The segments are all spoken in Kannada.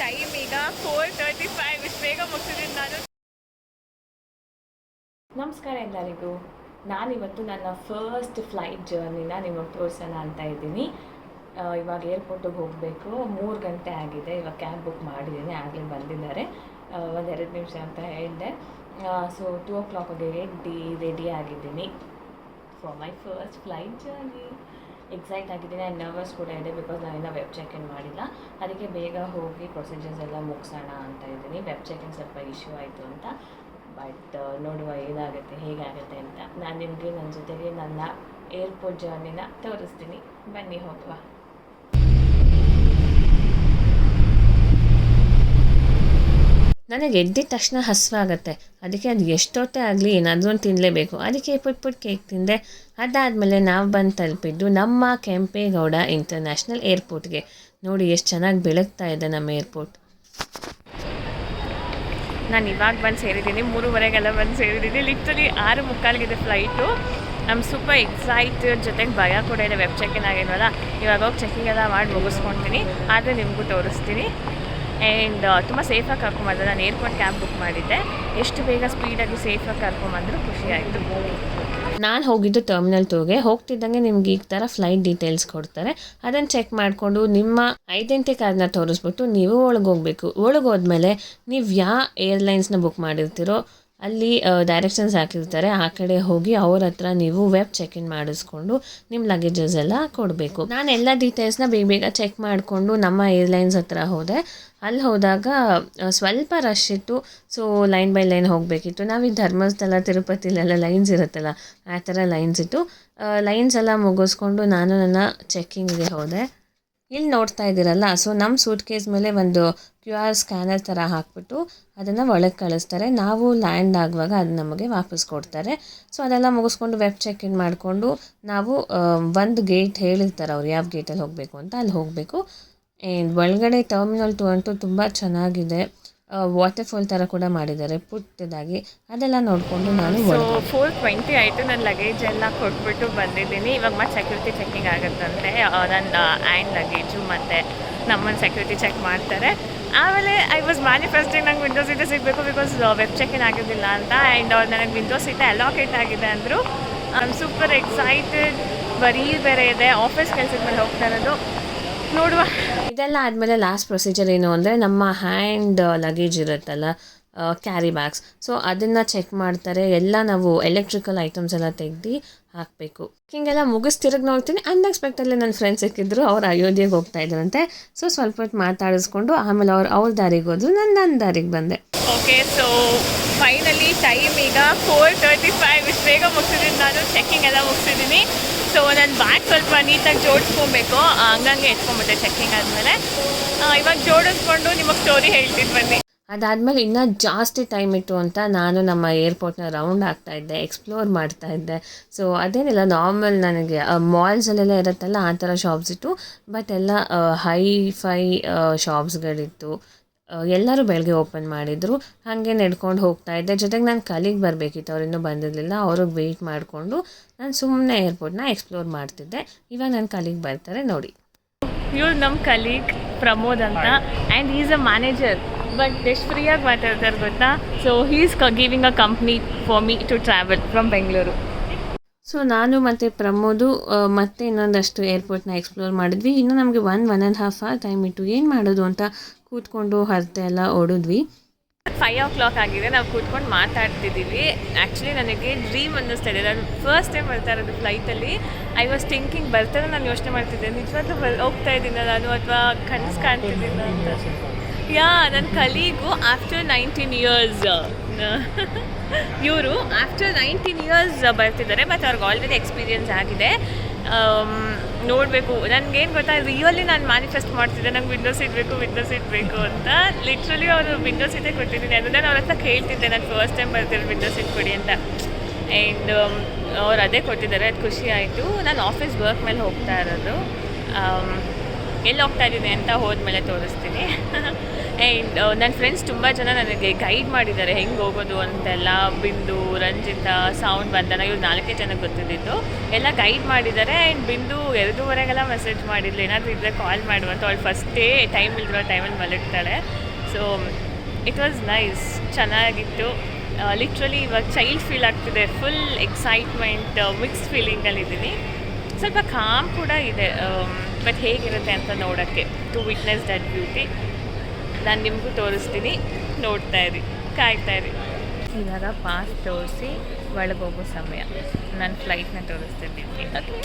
ಟೈಮ್ ಈಗ 4:35. ಇಷ್ಟು ಬೇಗ ಮುಗಿಸಿದ್ದೀನಿ ನಾನು. ನಮಸ್ಕಾರ ಎಲ್ಲರಿಗೂ. ನಾನಿವತ್ತು ನನ್ನ ಫಸ್ಟ್ ಫ್ಲೈಟ್ ಜರ್ನಿನ ನಿಮಗೆ ತೋರಿಸೋಣ ಅಂತ ಇದ್ದೀನಿ. ಇವಾಗ ಏರ್ಪೋರ್ಟಿಗೆ ಹೋಗಬೇಕು. 3 ಗಂಟೆ ಆಗಿದೆ. ಇವಾಗ ಕ್ಯಾಬ್ ಬುಕ್ ಮಾಡಿದ್ದೀನಿ, ಆಗಲೇ ಬಂದಿದ್ದಾರೆ. 1-2 ನಿಮಿಷ ಅಂತ ಹೇಳಿದೆ. ಸೊ 2 o'clockಗೆ ರೆಡಿ ಆಗಿದ್ದೀನಿ for my first flight journey. Excite ಆಗಿದ್ದೀನಿ ಆ್ಯಂಡ್ ನರ್ವಸ್ ಕೂಡ ಇದೆ, ಬಿಕಾಸ್ ನಾನಿನ್ನ ವೆಬ್ ಚೆಕ್ ಇನ್ ಮಾಡಿಲ್ಲ. ಅದಕ್ಕೆ ಬೇಗ ಹೋಗಿ ಪ್ರೊಸೀಜರ್ಸ್ ಎಲ್ಲ ಮುಗಿಸೋಣ ಅಂತ ಇದ್ದೀನಿ. ವೆಬ್ ಚೆಕ್ ಇನ್ ಸ್ವಲ್ಪ ಇಶ್ಯೂ ಆಯಿತು ಅಂತ, ಬಟ್ ನೋಡುವ ಏನಾಗುತ್ತೆ ಹೇಗಾಗುತ್ತೆ ಅಂತ. ನಾನು ನಿಮಗೆ ನನ್ನ ಜೊತೆಗೆ ನನ್ನ ಏರ್ಪೋರ್ಟ್ ಜರ್ನಿನ ತೋರಿಸ್ತೀನಿ. ಬನ್ನಿ ಹೋಗುವ. ನನಗೆ ಎದ್ದಿದ ತಕ್ಷಣ ಹಸಿವಾಗುತ್ತೆ. ಅದಕ್ಕೆ ಅದು ಎಷ್ಟೊತ್ತೇ ಆಗಲಿ ಏನಾದರೂ ಒಂದು ತಿನ್ನಲೇಬೇಕು. ಅದಕ್ಕೆ ಪುಟ್ ಕೇಕ್ ತಿಂದೆ. ಅದಾದಮೇಲೆ ನಾವು ಬಂದು ತಲುಪಿದ್ದು ನಮ್ಮ ಕೆಂಪೇಗೌಡ ಇಂಟರ್ನ್ಯಾಷನಲ್ ಏರ್ಪೋರ್ಟ್ಗೆ. ನೋಡಿ ಎಷ್ಟು ಚೆನ್ನಾಗಿ ಬೆಳಗ್ತಾ ಇದೆ ನಮ್ಮ ಏರ್ಪೋರ್ಟ್. ನಾನು ಇವಾಗ ಬಂದು ಸೇರಿದ್ದೀನಿ, 3:30 ಬಂದು ಸೇರಿದ್ದೀನಿ. Literally 6:45 flight. ನಮ್ಮ ಸೂಪರ್ ಎಕ್ಸೈಟೆಡ್, ಜೊತೆಗೆ ಭಯ ಕೂಡ ಇದೆ. ವೆಬ್ ಚೆಕ್ ಇನ್ ಆಗಿಲ್ವಲ್ಲ, ಇವಾಗ ಹೋಗಿ ಚೆಕಿಂಗ್ ಎಲ್ಲ ಮಾಡಿ ಮುಗಿಸ್ಕೊಳ್ತೀನಿ. ಆದರೆ ನಿಮಗೂ ತೋರಿಸ್ತೀನಿ. ಆ್ಯಂಡ್ ತುಂಬ ಸೇಫಾಗಿ ಕರ್ಕೊಂಬಂದ್ರೆ, ನಾನು ಏರ್ಪೋರ್ಟ್ ಕ್ಯಾಬ್ ಬುಕ್ ಮಾಡಿದ್ದೆ. ಎಷ್ಟು ಬೇಗ ಸ್ಪೀಡಾಗಿ ಸೇಫಾಗಿ ಕರ್ಕೊಂಬಂದ್ರು ಖುಷಿ ಆಯಿತು. ನಾನು ಹೋಗಿದ್ದು ಟರ್ಮಿನಲ್ 2ಗೆ. ಹೋಗ್ತಿದ್ದಂಗೆ ನಿಮ್ಗೆ ಈ ಥರ ಫ್ಲೈಟ್ ಡೀಟೇಲ್ಸ್ ಕೊಡ್ತಾರೆ. ಅದನ್ನು ಚೆಕ್ ಮಾಡಿಕೊಂಡು ನಿಮ್ಮ ಐಡೆಂಟಿ ಕಾರ್ಡ್ನ ತೋರಿಸ್ಬಿಟ್ಟು ನೀವು ಒಳಗೋಗ್ಬೇಕು. ಒಳಗೋದ್ಮೇಲೆ ನೀವು ಯಾವ ಏರ್ಲೈನ್ಸ್ನ ಬುಕ್ ಮಾಡಿರ್ತೀರೋ ಅಲ್ಲಿ ಡೈರೆಕ್ಷನ್ಸ್ ಹಾಕಿರ್ತಾರೆ. ಆ ಕಡೆ ಹೋಗಿ ಅವ್ರ ಹತ್ರ ನೀವು ವೆಬ್ ಚೆಕ್ ಇನ್ ಮಾಡಿಸ್ಕೊಂಡು ನಿಮ್ಮ ಲಗೇಜಸ್ ಎಲ್ಲ ಕೊಡಬೇಕು. ನಾನು ಎಲ್ಲ ಡೀಟೇಲ್ಸ್ನ ಬೇಗ ಚೆಕ್ ಮಾಡಿಕೊಂಡು ನಮ್ಮ ಏರ್ಲೈನ್ಸ್ ಹತ್ರ ಹೋದೆ. ಅಲ್ಲಿ ಹೋದಾಗ ಸ್ವಲ್ಪ ರಶ್ ಇತ್ತು. ಸೊ ಲೈನ್ ಬೈ ಲೈನ್ ಹೋಗಬೇಕಿತ್ತು. ನಾವು ಈ ಧರ್ಮಸ್ಥಳ ತಿರುಪತಿಲೆಲ್ಲ ಲೈನ್ಸ್ ಇರುತ್ತಲ್ಲ, ಆ ಥರ ಲೈನ್ಸ್ ಇತ್ತು. ಲೈನ್ಸ್ ಎಲ್ಲ ಮುಗಿಸ್ಕೊಂಡು ನಾನು ನನ್ನ ಚೆಕ್ಕಿಂಗ್ಗೆ ಹೋದೆ. ಇಲ್ಲಿ ನೋಡ್ತಾ ಇದ್ದೀರಲ್ಲ, ಸೊ ನಮ್ಮ ಸೂಟ್ ಕೇಸ್ ಮೇಲೆ ಒಂದು QR ಸ್ಕ್ಯಾನರ್ ಥರ ಹಾಕ್ಬಿಟ್ಟು ಅದನ್ನು ಒಳಗೆ ಕಳಿಸ್ತಾರೆ. ನಾವು ಲ್ಯಾಂಡ್ ಆಗುವಾಗ ಅದು ನಮಗೆ ವಾಪಸ್ ಕೊಡ್ತಾರೆ. ಸೊ ಅದೆಲ್ಲ ಮುಗಿಸ್ಕೊಂಡು ವೆಬ್ ಚೆಕ್ ಇನ್ ಮಾಡಿಕೊಂಡು ನಾವು ಒಂದು ಗೇಟ್ ಹೇಳಿರ್ತಾರೆ ಅವ್ರು ಯಾವ ಗೇಟಲ್ಲಿ ಹೋಗಬೇಕು ಅಂತ, ಅಲ್ಲಿ ಹೋಗಬೇಕು. ಆ್ಯಂಡ್ ಒಳಗಡೆ ಟರ್ಮಿನಲ್ 2 ಅಂತೂ ತುಂಬ ಚೆನ್ನಾಗಿದೆ. ವಾಟರ್ಫಾಲ್ ಥರ ಕೂಡ ಮಾಡಿದ್ದಾರೆ ಪುಟ್ಟದಾಗಿ. ಅದೆಲ್ಲ ನೋಡಿಕೊಂಡು ನಾನು 4:20 ಆಯಿತು. ನನ್ನ ಲಗೇಜ್ ಎಲ್ಲ ಕೊಟ್ಬಿಟ್ಟು ಬಂದಿದ್ದೀನಿ. ಇವಾಗ ಮತ್ತೆ ಸೆಕ್ಯೂರಿಟಿ ಚೆಕಿಂಗ್ ಆಗುತ್ತಂತೆ. ನನ್ನ ಹ್ಯಾಂಡ್ ಲಗೇಜು ಮತ್ತು ನಮ್ಮನ್ನು ಸೆಕ್ಯೂರಿಟಿ ಚೆಕ್ ಮಾಡ್ತಾರೆ. ಆಮೇಲೆ ಐ ವಾಸ್ ಮ್ಯಾನಿಫೆಸ್ಟಿಂಗ್ ನಂಗೆ ವಿಂಡೋ ಸೀಟೇ ಸಿಗಬೇಕು, ಬಿಕಾಸ್ ವೆಬ್ ಚೆಕ್ ಇನ್ ಆಗಿರಲಿಲ್ಲ ಅಂತ. ಆ್ಯಂಡ್ ಅವ್ರು ನನಗೆ ವಿಂಡೋ ಸೀಟೇ ಅಲಾಕೇಟ್ ಆಗಿದೆ ಅಂದರು. I am super excited. ಬರೀ ಬೇರೆ ಇದೆ, ಆಫೀಸ್ ಕೆಲಸದ ಮೇಲೆ ಹೋಗ್ತಾ ಇರೋದು. ನೋಡುವ. ಇದೆಲ್ಲ ಆದಮೇಲೆ ಲಾಸ್ಟ್ ಪ್ರೊಸೀಜರ್ ಏನು ಅಂದರೆ, ನಮ್ಮ ಹ್ಯಾಂಡ್ ಲಗೇಜ್ ಇರುತ್ತಲ್ಲ, ಕ್ಯಾರಿ ಬ್ಯಾಗ್ಸ್, ಸೊ ಅದನ್ನು ಚೆಕ್ ಮಾಡ್ತಾರೆ. ಎಲ್ಲ ನಾವು ಎಲೆಕ್ಟ್ರಿಕಲ್ ಐಟಮ್ಸ್ ಎಲ್ಲ ತೆಗ್ದು ಹಾಕಬೇಕು. ಹಿಂಗೆಲ್ಲ ಮುಗಿಸ್ತಿರಗೆ ನೋಡ್ತೀನಿ, ಅನ್ಎಕ್ಸ್ಪೆಕ್ಟಲ್ಲಿ ನನ್ನ ಫ್ರೆಂಡ್ಸ್ ಸಿಕ್ಕಿದ್ರು. ಅವ್ರು ಅಯೋಧ್ಯೆಗೆ ಹೋಗ್ತಾ ಇದ್ರಂತೆ. ಸೊ ಸ್ವಲ್ಪ ಹೊತ್ತು ಮಾತಾಡಿಸ್ಕೊಂಡು ಆಮೇಲೆ ಅವ್ರ ದಾರಿಗೆ ಹೋದ್ರು, ನನ್ನ ದಾರಿಗೆ ಬಂದೆ. ಓಕೆ, ಸೊ ಫೈನಲಿ ಟೈಮ್ ಈಗ 4:35. ಇಷ್ಟು ಬೇಗ ಮುಗಿಸಿದ್ದೀನಿ ನಾನು. ಚೆಕ್ಕಿಂಗ್ ಎಲ್ಲ ಮುಗಿಸಿದ್ದೀನಿ. ಸೊ ನನ್ನ ಬ್ಯಾಗ್ ಸ್ವಲ್ಪ ನೀಟಾಗಿ ಜೋಡಿಸ್ಕೊಬೇಕು. ಹಂಗಂಗೆ ಎತ್ಕೊಂಡ್ಬಿಟ್ಟೆ ಚೆಕ್ಕಿಂಗ್ ಆದಮೇಲೆ. ಇವಾಗ ಜೋಡಿಸ್ಕೊಂಡು ನಿಮಗೆ ಸ್ಟೋರಿ ಹೇಳ್ತೀನಿ ಬನ್ನಿ. ಅದಾದಮೇಲೆ ಇನ್ನೂ ಜಾಸ್ತಿ ಟೈಮ್ ಇತ್ತು ಅಂತ ನಾನು ನಮ್ಮ ಏರ್ಪೋರ್ಟ್ನ ರೌಂಡ್ ಆಗ್ತಾಯಿದ್ದೆ, ಎಕ್ಸ್ಪ್ಲೋರ್ ಮಾಡ್ತಾಯಿದ್ದೆ. ಸೊ ಅದೇನಿಲ್ಲ, ನಾರ್ಮಲ್ ನನಗೆ ಮಾಲ್ಸಲ್ಲೆಲ್ಲ ಇರುತ್ತಲ್ಲ ಆ ಥರ ಶಾಪ್ಸ್ ಇತ್ತು. ಬಟ್ ಎಲ್ಲ ಹೈ-ಫೈ ಶಾಪ್ಸ್ಗಳಿತ್ತು. ಎಲ್ಲರೂ ಬೆಳಗ್ಗೆ ಓಪನ್ ಮಾಡಿದರು. ಹಾಗೆ ನಡ್ಕೊಂಡು ಹೋಗ್ತಾಯಿದ್ದೆ. ಜೊತೆಗೆ ನಾನು ಕಲಿಗೆ ಬರಬೇಕಿತ್ತು, ಅವ್ರು ಇನ್ನೂ ಬಂದಿರಲಿಲ್ಲ. ಅವ್ರಿಗೆ ವೆಯ್ಟ್ ಮಾಡಿಕೊಂಡು ನಾನು ಸುಮ್ಮನೆ ಏರ್ಪೋರ್ಟ್ನ ಎಕ್ಸ್ಪ್ಲೋರ್ ಮಾಡ್ತಿದ್ದೆ. ಇವಾಗ ನನ್ನ ಕಲಿಗೆ ಬರ್ತಾರೆ ನೋಡಿ. ಇವ್ರು ನಮ್ಮ ಕಲೀಗ್ ಪ್ರಮೋದ್ ಅಂತ, and is a manager. But ಎಷ್ಟು ಫ್ರೀಯಾಗಿ ಮಾತಾಡ್ತಾರೆ ಗೊತ್ತಾ. So is giving a company for me to travel from Bengaluru. So ನಾನು ಮತ್ತು ಪ್ರಮೋದು ಮತ್ತೆ ಇನ್ನೊಂದಷ್ಟು ಏರ್ಪೋರ್ಟ್ನ ಎಕ್ಸ್ಪ್ಲೋರ್ ಮಾಡಿದ್ವಿ. ಇನ್ನೂ ನಮಗೆ 1.5 hour ಟೈಮ್ ಇತ್ತು. ಏನು ಮಾಡೋದು ಅಂತ ಕೂತ್ಕೊಂಡು ಹರತೆ ಎಲ್ಲ ಓಡಿದ್ವಿ. 5 o'clock ಆಗಿದೆ. ನಾವು ಕೂತ್ಕೊಂಡು ಮಾತಾಡ್ತಿದ್ದೀವಿ. ಆ್ಯಕ್ಚುಲಿ ನನಗೆ ಡ್ರೀಮ್ ಅನ್ನಿಸ್ತಾ ಇದೆ. ನಾನು ಫಸ್ಟ್ ಟೈಮ್ ಬರ್ತಾ ಇರೋದು ಫ್ಲೈಟಲ್ಲಿ. ಐ ವಾಸ್ ಥಿಂಕಿಂಗ್ ಬರ್ತಾರೆ, ನಾನು ಯೋಚನೆ ಮಾಡ್ತಿದ್ದೆ ನಿಜವಾಗ್ಲೂ ಹೋಗ್ತಾ ಇದ್ದೀನ ನಾನು ಅಥವಾ ಕನಸು ಕಾಣ್ತಿದ್ದೀನ ಅಂತ. ನನ್ನ ಕಲೀಗು ಆಫ್ಟರ್ 19 years ಇವರು ಆಫ್ಟರ್ 19 years ಬರ್ತಿದ್ದಾರೆ. ಮತ್ತು ಅವ್ರಿಗೆ ಆಲ್ರೆಡಿ ಎಕ್ಸ್ಪೀರಿಯನ್ಸ್ ಆಗಿದೆ. ನೋಡಬೇಕು. ನನಗೇನು ಗೊತ್ತಾ, ರಿಯಲಿ ನಾನು ಮ್ಯಾನಿಫೆಸ್ಟ್ ಮಾಡ್ತಿದ್ದೆ ನಂಗೆ ವಿಂಡೋ ಸೀಟ್ ಬೇಕು ಅಂತ. ಲಿಟ್ರಲಿ ಅವರು ವಿಂಡೋ ಸೀಟೇ ಕೊಟ್ಟಿದ್ದೀನಿ. ಅದನ್ನು ನಾನು ಅವ್ರ ಹತ್ರ ಕೇಳ್ತಿದ್ದೆ, ನಾನು ಫಸ್ಟ್ ಟೈಮ್ ಬರ್ತಿರೋ ವಿಂಡೋ ಸೀಟ್ ಕೊಡಿ ಅಂತ. ಆ್ಯಂಡ್ ಅವ್ರು ಅದೇ ಕೊಟ್ಟಿದ್ದಾರೆ. ಅದು ಖುಷಿ ಆಯಿತು. ನಾನು ಆಫೀಸ್ ವರ್ಕ್ ಮೇಲೆ ಹೋಗ್ತಾ ಇರೋದು. ಎಲ್ಲಿ ಹೋಗ್ತಾ ಇದ್ದೀನಿ ಅಂತ ಹೋದ್ಮೇಲೆ ತೋರಿಸ್ತೀನಿ. ಆ್ಯಂಡ್ ನನ್ನ ಫ್ರೆಂಡ್ಸ್ ತುಂಬ ಜನ ನನಗೆ ಗೈಡ್ ಮಾಡಿದ್ದಾರೆ ಹೆಂಗೆ ಹೋಗೋದು ಅಂತೆಲ್ಲ. ಬಿಂದು, ರಂಜಿತಾ, ಸೌಂಡ್ ಬಂಧನ ಇವ್ರು 4 ಜನಕ್ಕೆ ಗೊತ್ತಿದ್ದಿತ್ತು, ಎಲ್ಲ ಗೈಡ್ ಮಾಡಿದ್ದಾರೆ. ಆ್ಯಂಡ್ ಬಿಂದು 2:30 ಮೆಸೇಜ್ ಮಾಡಿದ್ಲು, ಏನಾದರೂ ಇದ್ದರೆ ಕಾಲ್ ಮಾಡುವಂತ. ಅವಳು ಫಸ್ಟೇ ಟೈಮ್ ಇಲ್ದಿರೋ ಟೈಮಲ್ಲಿ ಮಲಗ್ತಾಳೆ. ಸೊ ಇಟ್ ವಾಸ್ ನೈಸ್, ಚೆನ್ನಾಗಿತ್ತು. ಲಿಟ್ರಲಿ ಇವಾಗ ಚೈಲ್ಡ್ ಫೀಲ್ ಆಗ್ತಿದೆ, ಫುಲ್ ಎಕ್ಸೈಟ್ಮೆಂಟ್, ಮಿಕ್ಸ್ಡ್ ಫೀಲಿಂಗಲ್ಲಿದ್ದೀನಿ. ಸ್ವಲ್ಪ ಕಾಮ್ ಕೂಡ ಇದೆ, ಬಟ್ ಹೇಗಿರುತ್ತೆ ಅಂತ ನೋಡೋಕ್ಕೆ, ಟು ವಿಟ್ನೆಸ್ ದಟ್ ಬ್ಯೂಟಿ. ನಾನು ನಿಮಗೂ ತೋರಿಸ್ತೀನಿ, ನೋಡ್ತಾ ಇರಿ, ಕಾಯ್ತಾ ಇರಿ. ಇವಾಗ ಪಾಸ್ ತೋರಿಸಿ ಒಳಗೋಗೋ ಸಮಯ. ನಾನು ಫ್ಲೈಟ್ನ ತೋರಿಸ್ತಿದ್ದೀನಿ. ಓಕೆ,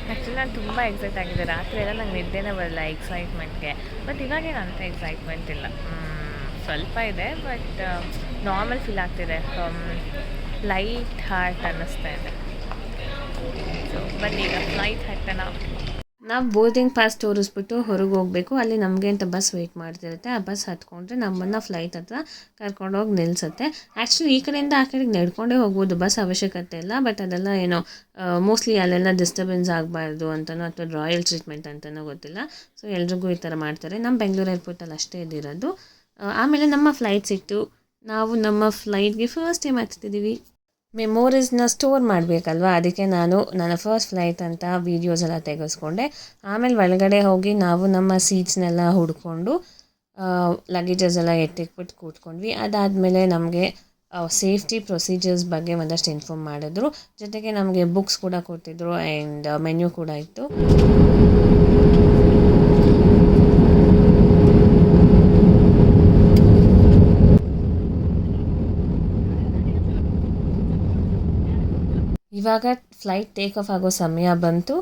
ಆ್ಯಕ್ಚುಲಿ ನಾನು ತುಂಬ ಎಕ್ಸೈಟ್ ಆಗಿದೆ. ರಾತ್ರಿ ಎಲ್ಲ ನಂಗೆ ನಿದ್ದೆನೇ ಬರಲ್ಲ ಎಕ್ಸೈಟ್ಮೆಂಟ್ಗೆ. ಬಟ್ ಇವಾಗೇನು ಅಂಥ ಎಕ್ಸೈಟ್ಮೆಂಟ್ ಇಲ್ಲ, ಸ್ವಲ್ಪ ಇದೆ, ಬಟ್ ನಾರ್ಮಲ್ ಫೀಲ್ ಆಗ್ತಿದೆ. ಲೈಟ್ ಹಾರ್ಟ್ ಅನ್ನಿಸ್ತಾ ಇದೆ. ಸೊ ಬನ್ನಿ ಈಗ ಫ್ಲೈಟ್ ಹತ್ತೋಣ. ನಾವು ಬೋರ್ಡಿಂಗ್ ಪಾಸ್ ತೋರಿಸ್ಬಿಟ್ಟು ಹೊರಗೆ ಹೋಗಬೇಕು. ಅಲ್ಲಿ ನಮಗೆ ಅಂತ ಬಸ್ ವೆಯ್ಟ್ ಮಾಡ್ತಿರುತ್ತೆ. ಆ ಬಸ್ ಹತ್ಕೊಂಡ್ರೆ ನಮ್ಮನ್ನು ಫ್ಲೈಟ್ ಹತ್ರ ಕರ್ಕೊಂಡೋಗಿ ನಿಲ್ಲಿಸುತ್ತೆ. ಆ್ಯಕ್ಚುಲಿ ಈ ಕಡೆಯಿಂದ ಆ ಕಡೆಗೆ ನಡ್ಕೊಂಡೇ ಹೋಗ್ಬೋದು, ಬಸ್ ಅವಶ್ಯಕತೆ ಇಲ್ಲ. ಬಟ್ ಅದೆಲ್ಲ ಏನೋ ಮೋಸ್ಟ್ಲಿ ಅಲ್ಲೆಲ್ಲ ಡಿಸ್ಟರ್ಬೆನ್ಸ್ ಆಗಬಾರ್ದು ಅಂತನೋ ಅಥವಾ ರಾಯಲ್ ಟ್ರೀಟ್ಮೆಂಟ್ ಅಂತನೋ ಗೊತ್ತಿಲ್ಲ. ಸೊ ಎಲ್ರಿಗೂ ಈ ಥರ ಮಾಡ್ತಾರೆ. ನಮ್ಮ ಬೆಂಗಳೂರು ಏರ್ಪೋರ್ಟಲ್ಲಿ ಅಷ್ಟೇ ಇದಿರೋದು. ಆಮೇಲೆ ನಮ್ಮ ಫ್ಲೈಟ್ ಸಿಕ್ತು. ನಾವು ನಮ್ಮ ಫ್ಲೈಟ್ಗೆ ಫಸ್ಟ್ ಟೈಮ್ ಹತ್ತಿದ್ದೀವಿ. ಮೆಮೊರೀಸ್ನ ಸ್ಟೋರ್ ಮಾಡಬೇಕಲ್ವ, ಅದಕ್ಕೆ ನಾನು ನನ್ನ ಫಸ್ಟ್ ಫ್ಲೈಟ್ ಅಂತ ವೀಡಿಯೋಸ್ ಎಲ್ಲ ತೆಗೆಸ್ಕೊಂಡೆ. ಆಮೇಲೆ ಒಳಗಡೆ ಹೋಗಿ ನಾವು ನಮ್ಮ ಸೀಟ್ಸ್ನೆಲ್ಲ ಹುಡ್ಕೊಂಡು ಲಗೇಜಸ್ ಎಲ್ಲ ಎತ್ತಿಕ್ಬಿಟ್ಟು ಕೂತ್ಕೊಂಡ್ವಿ. ಅದಾದಮೇಲೆ ನಮಗೆ ಸೇಫ್ಟಿ ಪ್ರೊಸೀಜರ್ಸ್ ಬಗ್ಗೆ ಒಂದಷ್ಟು ಇನ್ಫಾರ್ಮ್ ಮಾಡಿದ್ರು. ಜೊತೆಗೆ ನಮಗೆ ಬುಕ್ಸ್ ಕೂಡ ಕೊಟ್ಟಿದ್ರು ಆ್ಯಂಡ್ ಮೆನ್ಯೂ ಕೂಡ ಇತ್ತು. ಇವಾಗ ಫ್ಲೈಟ್ ಟೇಕ್ ಆಫ್ ಆಗೋ ಸಮಯ ಬಂತು.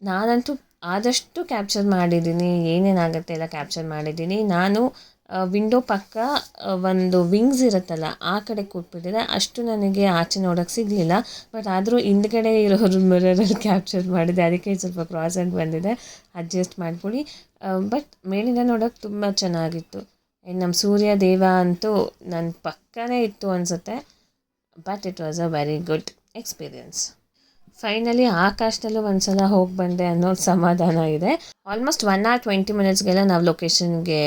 ನಾನಂತೂ ಆದಷ್ಟು ಕ್ಯಾಪ್ಚರ್ ಮಾಡಿದ್ದೀನಿ, ಏನೇನಾಗುತ್ತೆ ಎಲ್ಲ ಕ್ಯಾಪ್ಚರ್ ಮಾಡಿದ್ದೀನಿ. ನಾನು ವಿಂಡೋ ಪಕ್ಕ ಒಂದು ವಿಂಗ್ಸ್ ಇರುತ್ತಲ್ಲ ಆ ಕಡೆ ಕೂತ್ಬಿಟ್ಟಿದೆ. ಅಷ್ಟು ನನಗೆ ಆಚೆ ನೋಡೋಕ್ಕೆ ಸಿಗಲಿಲ್ಲ. ಬಟ್ ಆದರೂ ಹಿಂದ್ಗಡೆ ಇರೋರು ಮಿರರಲ್ಲಿ ಕ್ಯಾಪ್ಚರ್ ಮಾಡಿದೆ, ಅದಕ್ಕೆ ಸ್ವಲ್ಪ ಕ್ರಾಸ್ ಆಗಿ ಬಂದಿದೆ, ಅಡ್ಜಸ್ಟ್ ಮಾಡ್ಕೊಳ್ಳಿ. ಬಟ್ ಮೇಲಿಂದ ನೋಡೋಕ್ಕೆ ತುಂಬ ಚೆನ್ನಾಗಿತ್ತು. ನಮ್ಮ ಸೂರ್ಯ ದೇವ ಅಂತೂ ನನ್ನ ಪಕ್ಕನೇ ಇತ್ತು ಅನಿಸುತ್ತೆ. But it was a very good experience. Finally ಆಕಾಶದಲ್ಲೂ ಒಂದ್ಸಲ ಹೋಗಿ ಬಂದೆ ಅನ್ನೋ ಸಮಾಧಾನ ಇದೆ. ಆಲ್ಮೋಸ್ಟ್ 1 hour 20 minutesಗೆಲ್ಲ ನಾವು ಲೊಕೇಶನ್ಗೆ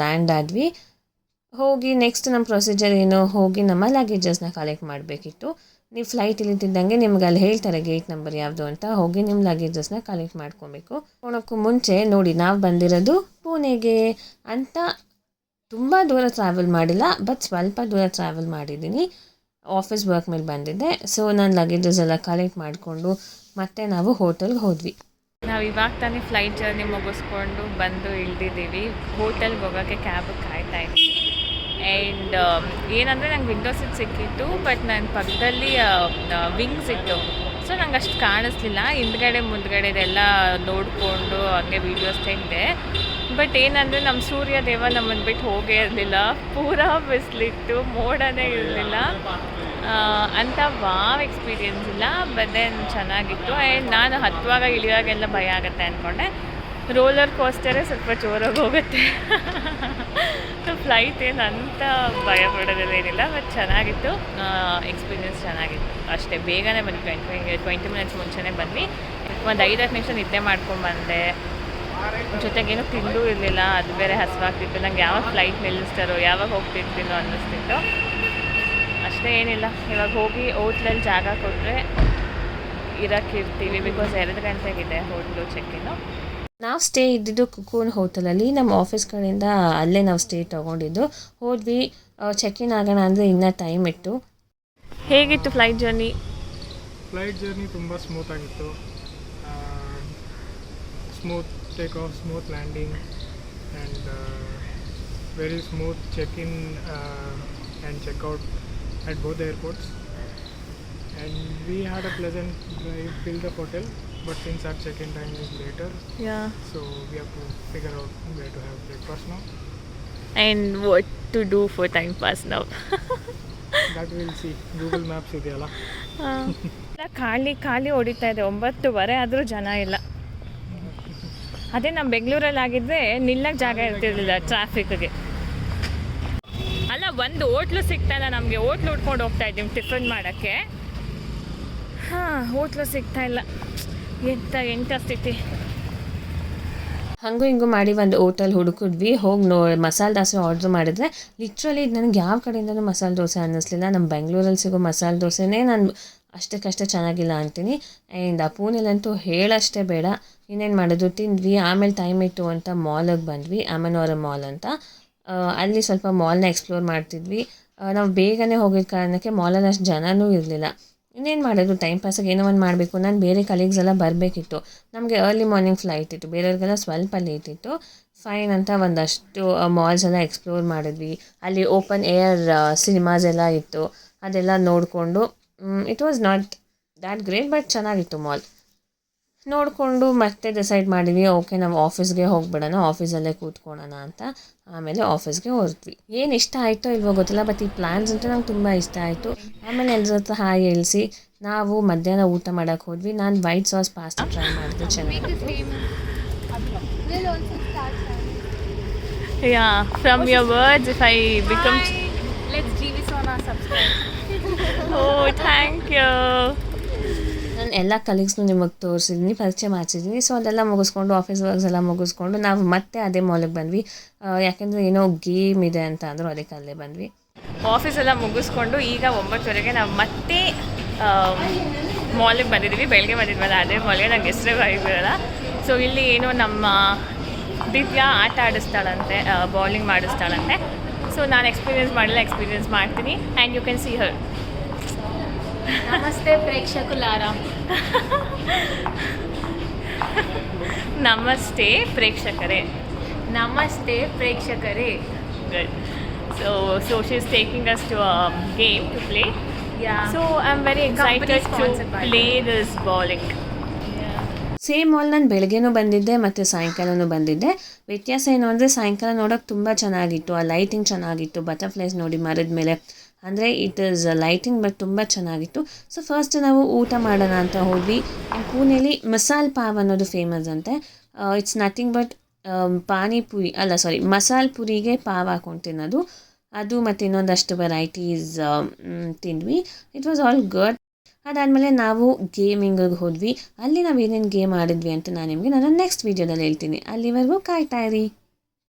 ಲ್ಯಾಂಡ್ ಆದ್ವಿ. ಹೋಗಿ ನೆಕ್ಸ್ಟ್ ನಮ್ಮ ಪ್ರೊಸೀಜರ್ ಏನು, ಹೋಗಿ ನಮ್ಮ ಲಗೇಜಸ್ನ ಕಲೆಕ್ಟ್ ಮಾಡಬೇಕಿತ್ತು. ನೀವು ಫ್ಲೈಟ್ ಇಳಿತಿದ್ದಂಗೆ ನಿಮ್ಗೆ ಅಲ್ಲಿ ಹೇಳ್ತಾರೆ ಗೇಟ್ ನಂಬರ್ ಯಾವುದು ಅಂತ, ಹೋಗಿ ನಿಮ್ಮ ಲಗೇಜಸ್ನ ಕಲೆಕ್ಟ್ ಮಾಡ್ಕೊಬೇಕು. ಹೋಗೋಕ್ಕೂ ಮುಂಚೆ ನೋಡಿ, ನಾವು ಬಂದಿರೋದು ಪುಣೆಗೆ ಅಂತ. ತುಂಬ ದೂರ ಟ್ರಾವೆಲ್ ಮಾಡಿಲ್ಲ, ಬಟ್ ಸ್ವಲ್ಪ ದೂರ ಟ್ರಾವೆಲ್ ಮಾಡಿದ್ದೀನಿ. ಆಫೀಸ್ ವರ್ಕ್ ಮೇಲೆ ಬಂದಿದ್ದೆ. ಸೊ ನಾನು ಲಗೇಜಸ್ ಎಲ್ಲ ಕಲೆಕ್ಟ್ ಮಾಡಿಕೊಂಡು ಮತ್ತೆ ನಾವು ಹೋಟೆಲ್ಗೆ ಹೋದ್ವಿ. ನಾವು ಇವಾಗ ತಾನೇ ಫ್ಲೈಟ್ ಜರ್ನಿ ಮುಗಿಸ್ಕೊಂಡು ಬಂದು ಇಳಿದಿದ್ದೀವಿ. ಹೋಟೆಲ್ಗೆ ಹೋಗೋಕ್ಕೆ ಕ್ಯಾಬ್ ಕಾಯ್ತಾ ಇದ್ದೀವಿ. ಆ್ಯಂಡ್ ಏನಂದರೆ ನಂಗೆ ವಿಂಡೋ ಸೀಟ್ ಸಿಕ್ಕಿತ್ತು, ಬಟ್ ನನ್ನ ಪಕ್ಕದಲ್ಲಿ ವಿಂಗ್ಸ್ ಇತ್ತು. ಸೊ ನಂಗೆ ಅಷ್ಟು ಕಾಣಿಸ್ಲಿಲ್ಲ. ಹಿಂದ್ಗಡೆ ಮುಂದ್ಗಡೆ ಇದೆಲ್ಲ ನೋಡಿಕೊಂಡು ಹಂಗೆ ವೀಡಿಯೋಸ್ ತೆಗೆದೆ. ಬಟ್ ಏನಂದರೆ ನಮ್ಮ ಸೂರ್ಯ ದೇವ ನಮ್ಮನ್ನು ಬಿಟ್ಟು ಹೋಗೇ ಇರಲಿಲ್ಲ. ಪೂರಾ ಬಿಸಿಲಿತ್ತು, ಮೋಡನೇ ಇರಲಿಲ್ಲ ಅಂತ ವಾವ್ ಎಕ್ಸ್ಪೀರಿಯನ್ಸ್ ಇಲ್ಲ. ಬಟ್ ದೆನ್ ಚೆನ್ನಾಗಿತ್ತು. ಆ್ಯಂಡ್ ನಾನು ಹತ್ತುವಾಗ ಇಳಿಯುವಾಗೆಲ್ಲ ಭಯ ಆಗುತ್ತೆ ಅಂದ್ಕೊಂಡೆ. ರೋಲರ್ ಕೋಸ್ಟರೇ ಸ್ವಲ್ಪ ಜೋರಾಗಿ ಹೋಗುತ್ತೆ. ಫ್ಲೈಟ್ ಏನು ಅಂತ ಭಯ ಪಡೋದೇನಿಲ್ಲ, ಬಟ್ ಚೆನ್ನಾಗಿತ್ತು. ಎಕ್ಸ್ಪೀರಿಯನ್ಸ್ ಚೆನ್ನಾಗಿತ್ತು ಅಷ್ಟೇ. ಬೇಗನೆ ಬಂದ್ವಿ, 20 minutes ಮುಂಚೆನೇ ಬಂದ್ವಿ. ಒಂದು 5-10 ನಿಮಿಷ ನಿದ್ದೆ ಮಾಡ್ಕೊಂಡು ಬಂದೆ. ಜೊತೆಗೇನು ತಿಂಡೂ ಇರಲಿಲ್ಲ, ಅದು ಬೇರೆ ಹಸಿವಾಗ್ತಿತ್ತು. ನಂಗೆ ಯಾವಾಗ ಫ್ಲೈಟ್ ನಿಲ್ಲಿಸ್ತಾರೋ, ಯಾವಾಗ ಹೋಗ್ತಿರ್ತೀನೋ ಅನ್ನಿಸ್ತಿತ್ತು. ಅಷ್ಟೇ, ಏನಿಲ್ಲ. ಇವಾಗ ಹೋಗಿ ಹೋಟ್ಲಲ್ಲಿ ಜಾಗ ಕೊಟ್ಟರೆ ಇರೋಕ್ಕಿರ್ತೀವಿ. Because 2 ಗಂಟೆಗಿದೆ hotel ಚೆಕ್ಕಿನ್ನು. ನಾವು ಸ್ಟೇ ಇದ್ದಿದ್ದು ಕುಕೂನ್ ಹೋಟೆಲಲ್ಲಿ. ನಮ್ಮ ಆಫೀಸ್ ಕಡೆಯಿಂದ ಅಲ್ಲೇ ನಾವು ಸ್ಟೇ ತೊಗೊಂಡಿದ್ದು. ಹೋದ್ವಿ, ಚೆಕ್-ಇನ್ ಆಗೋಣ ಅಂದರೆ ಇನ್ನೂ ಟೈಮ್ ಇತ್ತು. ಹೇಗಿತ್ತು ಫ್ಲೈಟ್ ಜರ್ನಿ? ಫ್ಲೈಟ್ ಜರ್ನಿ ತುಂಬ ಸ್ಮೂತ್ ಆಗಿತ್ತು. Smooth take off, smooth landing and very smooth check-in and check-out at both the airports, and we had a pleasant drive till the hotel, but since our check-in time is later, so we have to figure out where to have breakfast now and what to do for time pass now. That we'll see. Google Maps ಇದೆಯಲ್ಲ, ಖಾಲಿ ಹೊಡಿತಾ ಇದೆ. 9:30 ಆದರೂ ಜನ ಇಲ್ಲ. ಅದೇ ನಮ್ಮ ಬೆಂಗಳೂರಲ್ಲಿ ಆಗಿದ್ರೆ ನಿಲ್ಲಕ್ಕೆ ಜಾಗ ಇರ್ತಿರ್ಲಿಲ್ಲ ಟ್ರಾಫಿಕ್ಗೆ. ಅಲ್ಲ, ಒಂದು ಹೋಟ್ಲು ಸಿಗ್ತಾಯಿಲ್ಲ ನಮಗೆ. ಹೋಟ್ಲು ಹುಡ್ಕೊಂಡು ಹೋಗ್ತಾ ಇದ್ದೀವಿ ಟಿಫನ್ ಮಾಡೋಕ್ಕೆ. ಹೋಟ್ಲು ಸಿಗ್ತಾಯಿಲ್ಲ. ಎಂಥ ಸ್ಥಿತಿ. ಹಾಗೂ ಹಿಂಗೂ ಮಾಡಿ ಒಂದು ಹೋಟೆಲ್ ಹುಡುಕಿದ್ವಿ. ಹೋಗಿ ಮಸಾಲೆ ದೋಸೆ ಆರ್ಡ್ರ್ ಮಾಡಿದ್ರೆ ಲಿಟ್ರಲಿ ನನಗೆ ಯಾವ ಕಡೆಯಿಂದನೂ ಮಸಾಲೆ ದೋಸೆ ಅನ್ನಿಸ್ಲಿಲ್ಲ. ನಮ್ಮ ಬೆಂಗಳೂರಲ್ಲಿ ಸಿಗೋ ಮಸಾಲೆ ದೋಸೆನೇ ನಾನು ಅಷ್ಟಕ್ಕಷ್ಟೇ ಚೆನ್ನಾಗಿಲ್ಲ ಅಂತೀನಿ. ಆ್ಯಂಡ್ ಆ ಪೂನೆಲಂತೂ ಹೇಳಷ್ಟೇ ಬೇಡ. ಇನ್ನೇನು ಮಾಡೋದು, ತಿಂದ್ವಿ. ಆಮೇಲೆ ಟೈಮ್ ಇತ್ತು ಅಂತ ಮಾಲಿಗೆ ಬಂದ್ವಿ, ಅಮನವರ ಮಾಲ್ ಅಂತ. ಅಲ್ಲಿ ಸ್ವಲ್ಪ ಮಾಲ್ನ ಎಕ್ಸ್ಪ್ಲೋರ್ ಮಾಡ್ತಿದ್ವಿ. ನಾವು ಬೇಗನೆ ಹೋಗಿದ್ದ ಕಾರಣಕ್ಕೆ ಮಾಲಲ್ಲಿ ಅಷ್ಟು ಜನನೂ ಇರಲಿಲ್ಲ. ಇನ್ನೇನು ಮಾಡೋದು, ಟೈಮ್ ಪಾಸಾಗಿ ಏನೋ ಒಂದು ಮಾಡಬೇಕು. ನಾನು ಬೇರೆ ಕಲೀಗ್ಸ್ ಎಲ್ಲ ಬರಬೇಕಿತ್ತು. ನಮಗೆ ಅರ್ಲಿ ಮಾರ್ನಿಂಗ್ ಫ್ಲೈಟ್ ಇತ್ತು, ಬೇರೆಯವ್ರಿಗೆಲ್ಲ ಸ್ವಲ್ಪ ಲೇಟ್ ಇತ್ತು. ಫೈನ್ ಅಂತ ಒಂದಷ್ಟು ಮಾಲ್ಸ್ ಎಲ್ಲ ಎಕ್ಸ್ಪ್ಲೋರ್ ಮಾಡಿದ್ವಿ. ಅಲ್ಲಿ ಓಪನ್ ಏರ್ ಸಿನಿಮಾಸ್ ಎಲ್ಲ ಇತ್ತು, ಅದೆಲ್ಲ ನೋಡಿಕೊಂಡು it was not that great, but ಚೆನ್ನಾಗಿತ್ತು ಮಾಲ್. ನೋಡಿಕೊಂಡು ಮತ್ತೆ ಡಿಸೈಡ್ ಮಾಡಿದ್ವಿ, ಓಕೆ ನಾವು ಆಫೀಸ್ಗೆ ಹೋಗ್ಬಿಡೋಣ, ಆಫೀಸಲ್ಲೇ ಕೂತ್ಕೊಳ್ಳೋಣ ಅಂತ. ಆಮೇಲೆ ಆಫೀಸ್ಗೆ ಹೊರಟ್ವಿ. ಏನು ಇಷ್ಟ ಆಯಿತೋ ಇಲ್ವೋ ಗೊತ್ತಿಲ್ಲ, ಬಟ್ ಈ ಪ್ಲ್ಯಾನ್ಸ್ ಅಂತೂ ನಂಗೆ ತುಂಬ ಇಷ್ಟ ಆಯಿತು. ಆಮೇಲೆ ಎಲ್ಲರ ಹತ್ರ ಹಾಯ್ ಹೇಳಿಸಿ ನಾವು ಮಧ್ಯಾಹ್ನ ಊಟ ಮಾಡೋಕ್ಕೆ ಹೋದ್ವಿ. ನಾನು ವೈಟ್ ಸಾಸ್ ಪಾಸ್ತಾ ಟ್ರೈ ಮಾಡಿದೆ, ಚೆನ್ನಾಗಿತ್ತು. Yeah, from your words, if I become... Let's GV Sona subscribe. Oh, thank you. ನಾನು ಎಲ್ಲ ಕಲೀಗ್ಸ್ನು ನಿಮಗೆ ತೋರಿಸಿದ್ದೀನಿ, ಪರಿಚಯ ಮಾಡಿಸಿದ್ದೀನಿ. ಸೊ ಅದೆಲ್ಲ ಮುಗಿಸ್ಕೊಂಡು, ಆಫೀಸ್ ವರ್ಕ್ಸ್ ಎಲ್ಲ ಮುಗಿಸ್ಕೊಂಡು ನಾವು ಮತ್ತೆ ಅದೇ ಮಾಲಿಗೆ ಬಂದ್ವಿ. ಯಾಕೆಂದರೆ ಏನೋ ಗೇಮ್ ಇದೆ ಅಂತ ಅಂದರು, ಅದಕ್ಕೆ ಅಲ್ಲೇ ಬಂದ್ವಿ. ಆಫೀಸ್ ಎಲ್ಲ ಮುಗಿಸ್ಕೊಂಡು ಈಗ 9:00 ನಾವು ಮತ್ತೆ ಮಾಲಿಗೆ ಬಂದಿದ್ದೀವಿ. ಬೆಳಗ್ಗೆ ಬಂದಿದ್ವಲ್ಲ ಅದೇ ಮಾಲ್ಗೆ, ನಂಗೆ ಹೆಸರೇ ಬರೋಲ್ಲ. ಸೊ ಇಲ್ಲಿ ಏನೋ ನಮ್ಮ ದಿವ್ಯಾ ಆಟ ಆಡಿಸ್ತಾಳಂತೆ, ಬೌಲಿಂಗ್ ಮಾಡಿಸ್ತಾಳಂತೆ. ಸೊ ನಾನು ಎಕ್ಸ್ಪೀರಿಯೆನ್ಸ್ ಮಾಡ್ತೀನಿ. And you can see her. ನಮಸ್ತೆ ಪ್ರೇಕ್ಷಕುಲಾರಾ. ನಮಸ್ತೆ ಪ್ರೇಕ್ಷಕರೇ. ನಮಸ್ತೆ ಪ್ರೇಕ್ಷಕರೇ. Good. So she's taking us to a game to play. Yeah. So I'm very excited to sponsored by play this bowling. Same mall ನಾನು ಬೆಳಗ್ಗೆನೂ ಬಂದಿದ್ದೆ ಮತ್ತು ಸಾಯಂಕಾಲನೂ ಬಂದಿದ್ದೆ. ವ್ಯತ್ಯಾಸ ಏನು ಅಂದರೆ ಸಾಯಂಕಾಲ ನೋಡೋಕೆ ತುಂಬ ಚೆನ್ನಾಗಿತ್ತು, ಆ ಲೈಟಿಂಗ್ ಚೆನ್ನಾಗಿತ್ತು, ಬಟರ್ಫ್ಲೈಸ್ ನೋಡಿ ಮರದ ಮೇಲೆ. ಅಂದರೆ ಇಟ್ ಈಸ್ ಲೈಟಿಂಗ್ ಬಟ್ ತುಂಬ ಚೆನ್ನಾಗಿತ್ತು. ಸೊ ಫಸ್ಟ್ ನಾವು ಊಟ ಮಾಡೋಣ ಅಂತ ಹೋದ್ವಿ. ಪೂನೆಯಲ್ಲಿ ಮಸಾಲೆ ಪಾವ್ ಅನ್ನೋದು ಫೇಮಸ್ ಅಂತೆ. ಇಟ್ಸ್ ನಥಿಂಗ್ ಬಟ್ ಪಾನಿಪುರಿ ಅಲ್ಲ, ಸಾರಿ, ಮಸಾಲೆ ಪುರಿಗೆ ಪಾವ್ ಹಾಕೊಂಡು ತಿನ್ನೋದು. ಅದು ಮತ್ತು ಇನ್ನೊಂದಷ್ಟು ವೆರೈಟೀಸ್ ತಿಂದ್ವಿ. It was all good. ಅದಾದಮೇಲೆ ನಾವು ಗೇಮಿಂಗಿಗೆ ಹೋದ್ವಿ. ಅಲ್ಲಿ ನಾವು ಏನೇನು ಗೇಮ್ ಆಡಿದ್ವಿ ಅಂತ ನಾನು ನಿಮಗೆ ನನ್ನ ನೆಕ್ಸ್ಟ್ ವೀಡಿಯೋದಲ್ಲಿ ಹೇಳ್ತೀನಿ. ಅಲ್ಲಿವರೆಗೂ ಕಾಯ್ತಾ ಇರಿ.